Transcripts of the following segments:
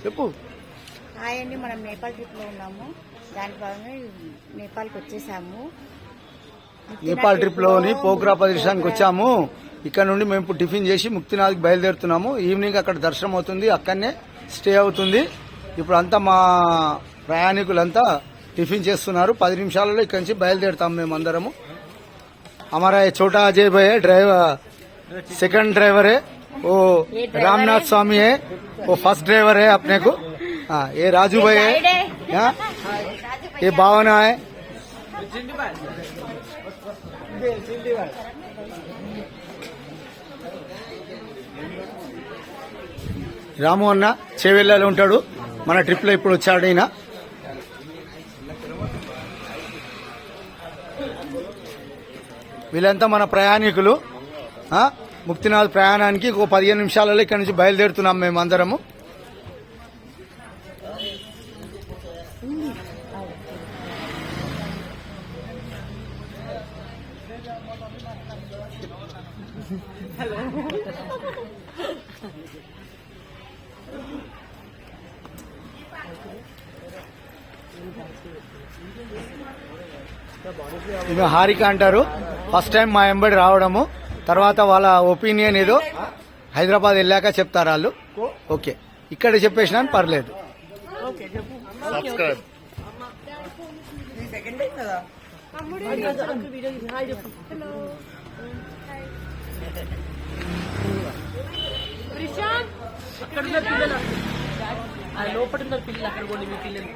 చెప్పు. హాయ్ అండి, మనం నేపాల్ ట్రిప్లో ఉన్నాము. దాని భాగంగా నేపాల్కి వచ్చేసాము. నేపాల్ ట్రిప్లోని పోఖ్రా ప్రదేశానికి వచ్చాము. ఇక్కడ నుండి మేము ఇప్పుడు టిఫిన్ చేసి ముక్తినాథ్కి బయలుదేరుతున్నాము. ఈవినింగ్ అక్కడ దర్శనం అవుతుంది, అక్కడనే స్టే అవుతుంది. ఇప్పుడు అంతా మా ప్రయాణికులంతా టిఫిన్ చేస్తున్నారు. 10 నిమిషాలలో ఇక్కడి నుంచి బయలుదేరుతాం మేము అందరము. हमारा ये छोटा अजय भाई है, ड्राइवर, सेकंड ड्राइवर है. वो रामनाथ स्वामी है, वो फर्स्ट ड्राइवर है अपने को. हाँ, ये राजू भाई है, ये भावना है. రాము అన్న చేవెళ్ళలో ఉంటాడు. మన ట్రిప్ లో ఇప్పుడు వచ్చాడు ఈయన. వీళ్ళంతా మన ప్రయాణికులు. ముక్తినాథ్ ప్రయాణానికి ఒక 15 నిమిషాలలో ఇక్కడి నుంచి బయలుదేరుతున్నాం మేము అందరము. ఈమె హారిక అంటారు. ఫస్ట్ టైం మా ఎంబడి రావడము. తర్వాత వాళ్ళ ఒపీనియన్ ఏదో హైదరాబాద్ వెళ్ళాక చెప్తారు వాళ్ళు. ఓకే, ఇక్కడ చెప్పేసినా పర్లేదు. లోపల పిల్లలు అక్కడ కొన్ని మీ పిల్లలు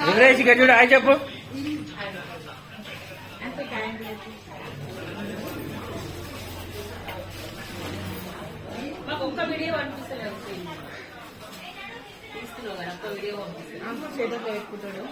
లివరేజ్ గడ్డు ఆయన చెప్పు. ఒక్క వీడియో పంపిస్తున్నావు కదా, ఒక్క వీడియో పంపిస్తున్నాడు. స్టేటస్ పెట్టుకుంటాడు.